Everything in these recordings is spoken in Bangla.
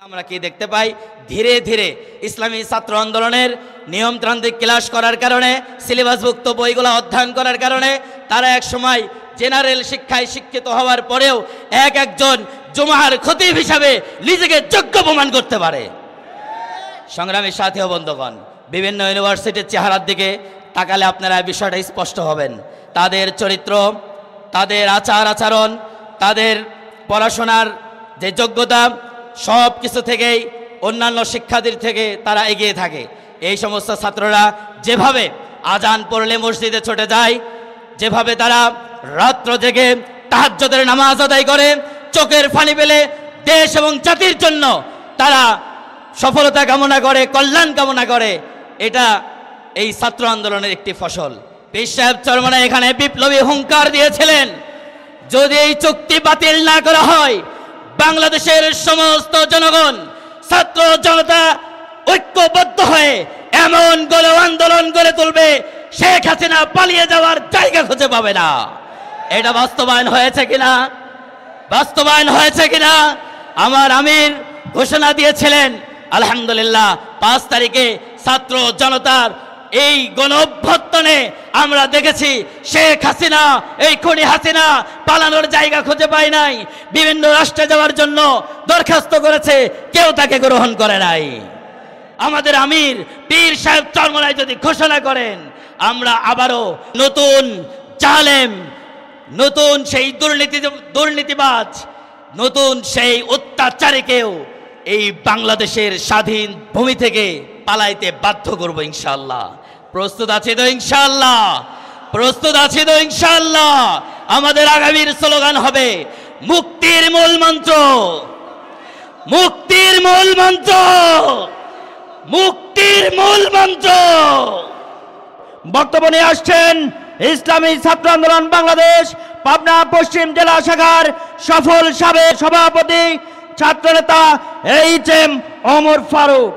আমরা কি দেখতে পাই, ধীরে ধীরে ইসলামী ছাত্র আন্দোলনের নিয়মতান্ত্রিক ক্লাস করার কারণে, সিলেবাসভুক্ত বইগুলো অধ্যয়ন করার কারণে তারা এক সময় জেনারেল শিক্ষায় শিক্ষিত হওয়ার পরেও একজন জুমার খতিব হিসাবে নিজেকে যোগ্য প্রমাণ করতে পারে। সংগ্রামী সাথী ও বন্ধুগণ, বিভিন্ন ইউনিভার্সিটির চেহারার দিকে তাকালে আপনারা বিষয়টা স্পষ্ট হবেন। তাদের চরিত্র, তাদের আচার আচরণ, তাদের পড়াশোনার যে যোগ্যতা, সব কিছু থেকেই অন্যান্য শিক্ষার্থীর থেকে তারা এগিয়ে থাকে। এই সমস্ত ছাত্ররা যেভাবে আজান পড়লে মসজিদে ছুটে যায়, যেভাবে তারা রাত্র জেগে তাহাজ্জুদের নামাজ আদায় করে, চোখের পানি ফেলে দেশ এবং জাতির জন্য তারা সফলতা কামনা করে, কল্যাণ কামনা করে, এটা এই ছাত্র আন্দোলনের একটি ফসল। পীর সাহেব চরমনাই এখানে বিপ্লবী হুঙ্কার দিয়েছিলেন, যদি এই চুক্তি বাতিল না করা হয়, বাংলাদেশের সমস্ত জনগণ, ছাত্র জনতা ঐক্যবদ্ধ হয়ে এমন গণ আন্দোলন গড়ে তুলবে, শেখ হাসিনা পালিয়ে যাওয়ার জায়গা খুঁজে পাবে না। এটা বাস্তবায়ন হয়েছে কিনা? বাস্তবায়ন হয়েছে কিনা? আমার আমির ঘোষণা দিয়েছিলেন, আলহামদুলিল্লাহ 5 তারিখে ছাত্র জনতার এই গণ অভ্যুত্থানে আমরা দেখেছি শেখ হাসিনা, এই খুনি হাসিনা পালানোর জায়গা খুঁজে পায় নাই, বিভিন্ন রাষ্ট্রে যাওয়ার জন্য দরখাস্ত করেছে, কেউ তাকে গ্রহণ করে নাই। আমাদের আমির পীর সাহেব চরমনাই যদি ঘোষণা করেন, আমরা আবারও নতুন জালেম, নতুন সেই দুর্নীতিবাজ, নতুন সেই অত্যাচারীকেও এই বাংলাদেশের স্বাধীন ভূমি থেকে পালাইতে বাধ্য করব ইনশাআল্লাহ। প্রস্তুত আছি তো ইনশাআল্লাহ? প্রস্তুত আছি তো ইনশাআল্লাহ? আমাদের আগামীর স্লোগান হবে মুক্তির মূল মন্ত্র, মুক্তির মূল মন্ত্র, মুক্তির মূল মন্ত্র। বক্তব্য নিয়ে আসছেন ইসলামী ছাত্র আন্দোলন বাংলাদেশ পাবনা পশ্চিম জেলা শাখার সফল সাবেক সভাপতি, ছাত্রনেতা এইচ.এম. ওমর ফারুক।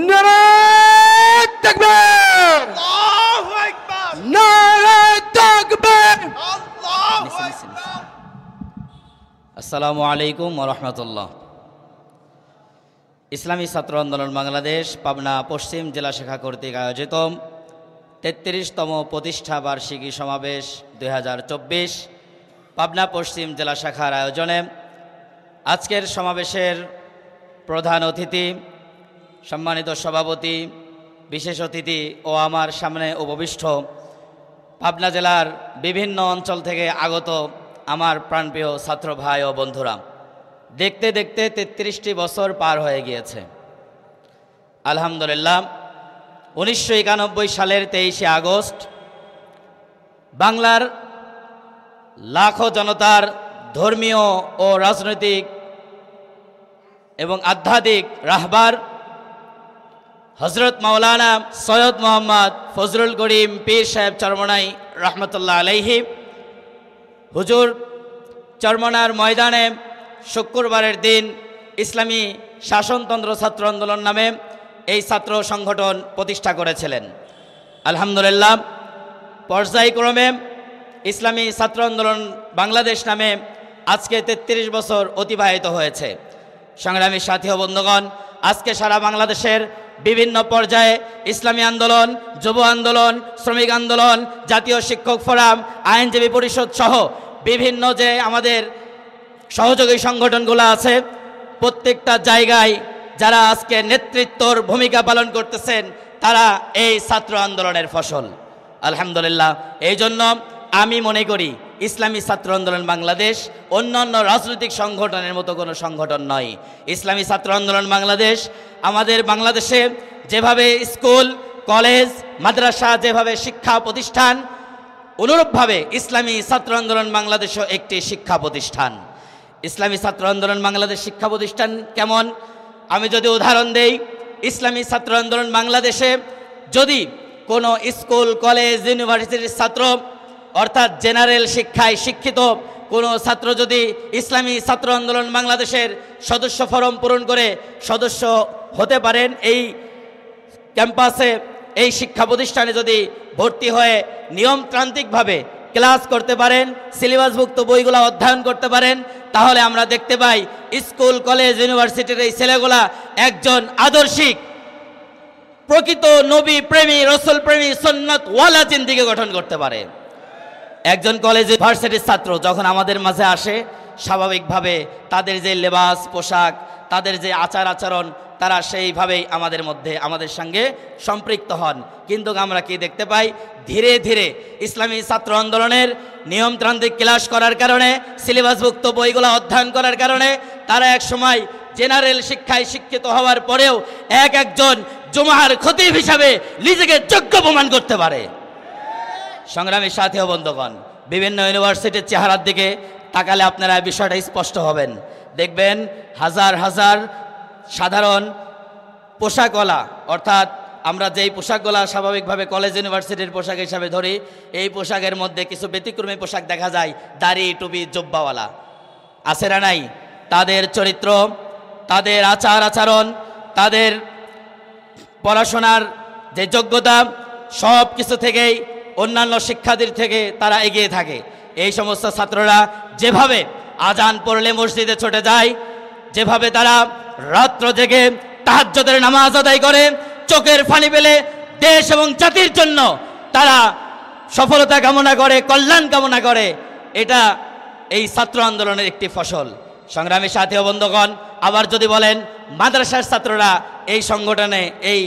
নারায়ে তাকবীর, আল্লাহু আকবার, নারায়ে তাকবীর, আল্লাহু আকবার। আসসালামু আলাইকুম ওয়া রাহমাতুল্লাহ। ইসলামী ছাত্র আন্দোলন বাংলাদেশ পাবনা পশ্চিম জেলা শাখা কর্তৃক আয়োজিত 33তম প্রতিষ্ঠা বার্ষিকী সমাবেশ 2024 পাবনা পশ্চিম জেলা শাখার আয়োজনে আজকের সমাবেশের প্রধান অতিথি, সম্মানিত সভাপতি, বিশেষ অতিথি ও আমার সামনে উপবিষ্ট পাবনা জেলার বিভিন্ন অঞ্চল থেকে আগত আমার প্রাণপ্রিয় ছাত্র ভাই ও বন্ধুরা, দেখতে দেখতে 33টি বছর পার হয়ে গিয়েছে। আলহামদুলিল্লাহ, 1991 সালের 23শে আগস্ট বাংলার লাখো জনতার ধর্মীয় ও রাজনৈতিক এবং আধ্যাত্মিক রাহবার হজরত মাওলানা সৈয়দ মোহাম্মদ ফজলুল করিম পীর সাহেব চরমনাই রহমতুল্লাহ আলাইহি হুজুর চরমনার ময়দানে শুক্রবারের দিন ইসলামী শাসনতন্ত্র ছাত্র আন্দোলন নামে এই ছাত্র সংগঠন প্রতিষ্ঠা করেছিলেন। আলহামদুলিল্লাহ, পর্যায়ক্রমে ইসলামী ছাত্র আন্দোলন বাংলাদেশ নামে আজকে 33 বছর অতিবাহিত হয়েছে। সংগ্রামী সাথী ও বন্ধুগণ, আজকে সারা বাংলাদেশের বিভিন্ন পর্যায়ে ইসলামী আন্দোলন, যুব আন্দোলন, শ্রমিক আন্দোলন, জাতীয় শিক্ষক ফোরাম, আইনজীবী পরিষদ সহ বিভিন্ন যে আমাদের সহযোগী সংগঠনগুলো আছে, প্রত্যেকটা জায়গায় যারা আজকে নেতৃত্বর ভূমিকা পালন করতেছেন, তারা এই ছাত্র আন্দোলনের ফসল। আলহামদুলিল্লাহ, এই জন্য আমি মনে করি ইসলামী ছাত্র আন্দোলন বাংলাদেশ অন্যান্য রাজনৈতিক সংগঠনের মতো কোনো সংগঠন নয়। ইসলামী ছাত্র আন্দোলন বাংলাদেশ আমাদের বাংলাদেশে যেভাবে স্কুল, কলেজ, মাদ্রাসা, যেভাবে শিক্ষা প্রতিষ্ঠান, অনুরূপভাবে ইসলামী ছাত্র আন্দোলন বাংলাদেশও একটি শিক্ষা প্রতিষ্ঠান। ইসলামী ছাত্র আন্দোলন বাংলাদেশ শিক্ষা প্রতিষ্ঠান কেমন, আমি যদি উদাহরণ দেই, ইসলামী ছাত্র আন্দোলন বাংলাদেশে যদি কোনো স্কুল, কলেজ, ইউনিভার্সিটির ছাত্র, অর্থাৎ জেনারেল শিক্ষায় শিক্ষিত কোনো ছাত্র যদি ইসলামী ছাত্র আন্দোলন বাংলাদেশের সদস্য ফরম পূরণ করে সদস্য হতে পারেন, এই ক্যাম্পাসে, এই শিক্ষা প্রতিষ্ঠানে যদি ভর্তি হয়ে নিয়মতান্ত্রিকভাবে ক্লাস করতে পারেন, সিলেবাসভুক্ত বইগুলো অধ্যয়ন করতে পারেন, তাহলে আমরা দেখতে পাই স্কুল কলেজ ইউনিভার্সিটির এই ছেলেগুলা একজন আদর্শিক প্রকৃত নবী প্রেমী রসুল প্রেমী সুন্নাত ওয়ালা জিন্দেগি গঠন করতে পারে। একজন কলেজ ইউনিভার্সিটির ছাত্র যখন আমাদের মাঝে আসে, স্বাভাবিকভাবে তাদের যে লেবাস পোশাক, তাদের যে আচার আচরণ, তারা সেইভাবেই আমাদের সঙ্গে সম্পৃক্ত হন। কিন্তু আমরা কি দেখতে পাই, ধীরে ধীরে ইসলামী ছাত্র আন্দোলনের নিয়মতান্ত্রিক ক্লাস করার কারণে, সিলেবাসভুক্ত বইগুলো অধ্যয়ন করার কারণে তারা এক সময় জেনারেল শিক্ষায় শিক্ষিত হওয়ার পরেও একজন জুমার খতিব হিসাবে নিজেকে যোগ্য প্রমাণ করতে পারে। সংগ্রামী সাথী ও বন্ধুগণ, বিভিন্ন ইউনিভার্সিটির চেহারার দিকে তাকালে আপনারা বিষয়টা স্পষ্ট হবেন। দেখবেন হাজার হাজার সাধারণ পোশাকওয়ালা, অর্থাৎ আমরা যেই পোশাকগুলা স্বাভাবিকভাবে কলেজ ইউনিভার্সিটির পোশাক হিসাবে ধরি, এই পোশাকের মধ্যে কিছু ব্যতিক্রমী পোশাক দেখা যায়, দাড়ি টুপি জুব্বাওয়ালা আছে না নাই? তাদের চরিত্র, তাদের আচার আচরণ, তাদের পড়াশোনার যে যোগ্যতা, সব কিছু থেকেই অন্যান্য শিক্ষার্থীর থেকে তারা এগিয়ে থাকে। এই সমস্ত ছাত্ররা যেভাবে আজান পড়লে মসজিদে ছুটে যায়, যেভাবে তারা রাত্র জেগে তাহাজ্জুদের নামাজ আদায় করে, চোখের পানি ফেলে দেশ এবং জাতির জন্য তারা সফলতা কামনা করে, কল্যাণ কামনা করে, এটা এই ছাত্র আন্দোলনের একটি ফসল। সংগ্রামী সাথী ও বন্ধুগণ, আবার যদি বলেন মাদ্রাসার ছাত্ররা এই সংগঠনে, এই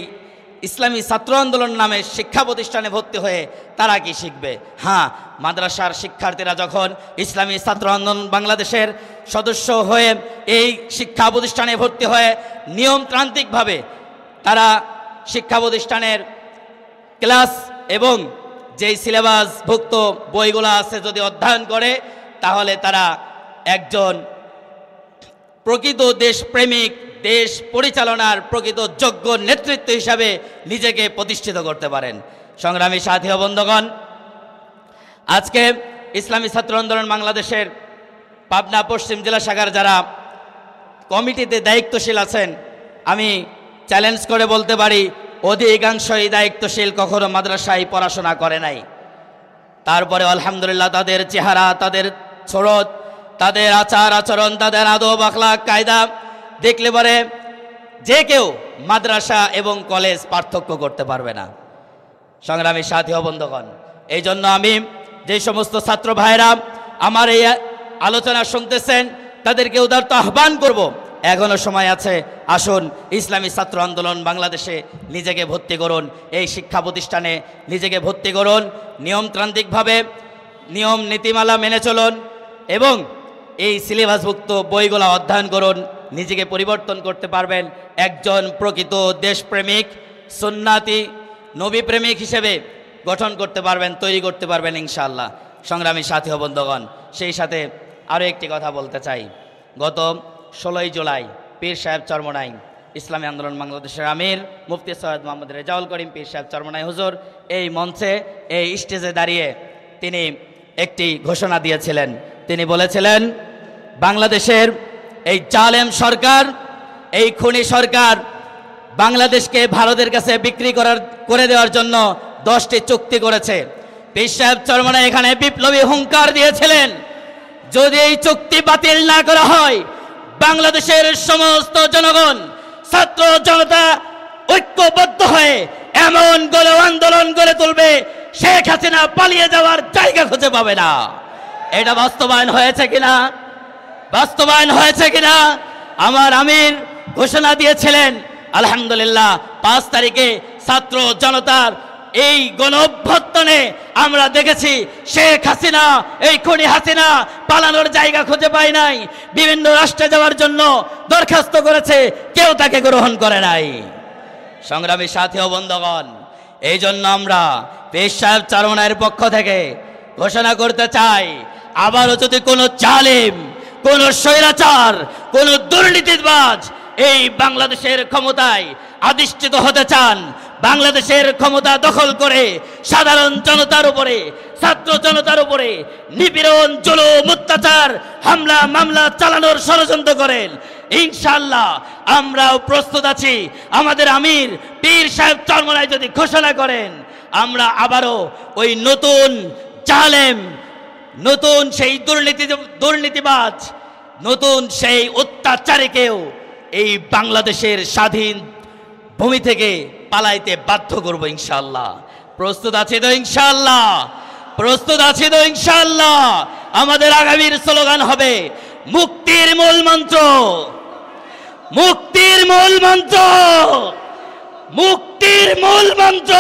ইসলামী ছাত্র আন্দোলন নামে শিক্ষা প্রতিষ্ঠানে ভর্তি হয়ে তারা কি শিখবে? হ্যাঁ, মাদ্রাসার শিক্ষার্থীরা যখন ইসলামী ছাত্র আন্দোলন বাংলাদেশের সদস্য হয়ে এই শিক্ষা প্রতিষ্ঠানে ভর্তি হয়ে নিয়মতান্ত্রিকভাবে তারা শিক্ষা প্রতিষ্ঠানের ক্লাস এবং যেই সিলেবাসভুক্ত বইগুলো আছে যদি অধ্যয়ন করে, তাহলে তারা একজন প্রকৃত দেশপ্রেমিক, দেশ পরিচালনার প্রকৃত যোগ্য নেতৃত্ব হিসাবে নিজেকে প্রতিষ্ঠিত করতে পারেন। সংগ্রামী সাথী ও বন্ধুগণ, আজকে ইসলামী ছাত্র আন্দোলন বাংলাদেশের পাবনা পশ্চিম জেলা শাখার যারা কমিটিতে দায়িত্বশীল আছেন, আমি চ্যালেঞ্জ করে বলতে পারি অধিকাংশই দায়িত্বশীল কখনো মাদ্রাসায় পড়াশোনা করে নাই। তারপরে আলহামদুলিল্লাহ তাদের চেহারা, তাদের ছড়ত, তাদের আচার আচরণ, তাদের আদব আখলাক কায়দা দেখলে পরে যে কেউ মাদ্রাসা এবং কলেজ পার্থক্য করতে পারবে না। সংগ্রামী সাথী ও বন্ধুগণ, এই জন্য আমি যে সমস্ত ছাত্র ভাইরা আমার এই আলোচনা শুনতেছেন, তাদেরকে উদারত আহ্বান করব, এখনো সময় আছে, আসুন ইসলামী ছাত্র আন্দোলন বাংলাদেশে নিজেকে ভর্তি করুন, এই শিক্ষা প্রতিষ্ঠানে নিজেকে ভর্তি করুন, নিয়মতান্ত্রিকভাবে নিয়ম নীতিমালা মেনে চলুন এবং এই সিলেবাসভুক্ত বইগুলো অধ্যয়ন করুন। নিজেকে পরিবর্তন করতে পারবেন, একজন প্রকৃত দেশপ্রেমিক সুন্নাতি নবী প্রেমিক হিসেবে গঠন করতে পারবেন, তৈরি করতে পারবেন ইনশাআল্লাহ। সংগ্রামী সাথী ও বন্ধুগণ, সেই সাথে আরও একটি কথা বলতে চাই। গত 16ই জুলাই পীর সাহেব চরমনাই, ইসলামী আন্দোলন বাংলাদেশের আমির মুফতি সৈয়দ মোহাম্মদ রেজাউল করিম পীর সাহেব চরমনাই হুজুর এই মঞ্চে, এই স্টেজে দাঁড়িয়ে তিনি একটি ঘোষণা দিয়েছিলেন। তিনি বলেছিলেন, বাংলাদেশের এই জালেম সরকার, এই খুনি সরকার বাংলাদেশকে ভারতের কাছে বিক্রি করে দেওয়ার জন্য 10টি চুক্তি করেছে। পীর সাহেব চরমনাই এখানে বিপ্লবী হুঙ্কার দিয়েছিলেন, যদি এই চুক্তি বাতিল না করা হয়, বাংলাদেশের সমস্ত জনগণ, ছাত্র জনতা ঐক্যবদ্ধ হয়ে এমন গণ আন্দোলন গড়ে তুলবে, শেখ হাসিনা পালিয়ে যাওয়ার জায়গা খুঁজে পাবে না। এটা বাস্তবায়ন হয়েছে কিনা? বাস্তবায়ন হয়েছে কিনা? আমার আমির ঘোষণা দিয়েছিলেন। আলহামদুলিল্লাহ 5 তারিখে ছাত্র জনতার এই গণ অভ্যুত্থানে আমরা দেখেছি শেখ হাসিনা, এই খুনি হাসিনা পালানোর জায়গা খুঁজে পায় নাই, বিভিন্ন রাষ্ট্রে যাওয়ার জন্য দরখাস্ত করেছে, কেউ তাকে গ্রহণ করে নাই। সংগ্রামী সাথী ও বন্ধুগণ, এই জন্য আমরা পীর সাহেব চরমনাইয়ের পক্ষ থেকে ঘোষণা করতে চাই, আবারও যদি কোনো জালেম, কোন স্বৈরাচার, কোন দুর্নীতিবাজ এই বাংলাদেশের ক্ষমতায় অধিষ্ঠিত হতে চান, বাংলাদেশের ক্ষমতা দখল করে সাধারণ জনতার উপরে, ছাত্র জনতার উপরে নিপীড়ন, জুলুম, অত্যাচার, হামলা মামলা চালানোর ষড়যন্ত্র করেন, ইনশাআল্লাহ আমরাও প্রস্তুত আছি। আমাদের আমির পীর সাহেব চরমনাই যদি ঘোষণা করেন, আমরা আবারও ওই নতুন জালেম নতুন সেই দুর্নীতিবাজ, নতুন সেই অত্যাচারীকেও এই বাংলাদেশের স্বাধীন ভূমি থেকে পালাইতে বাধ্য করব ইনশাআল্লাহ। প্রস্তুত আছে তো ইনশাআল্লাহ? প্রস্তুত আছে তো ইনশাআল্লাহ? আমাদের আগামীর স্লোগান হবে মুক্তির মূল মন্ত্র, মুক্তির মূল মন্ত্র, মুক্তির মূল মন্ত্র।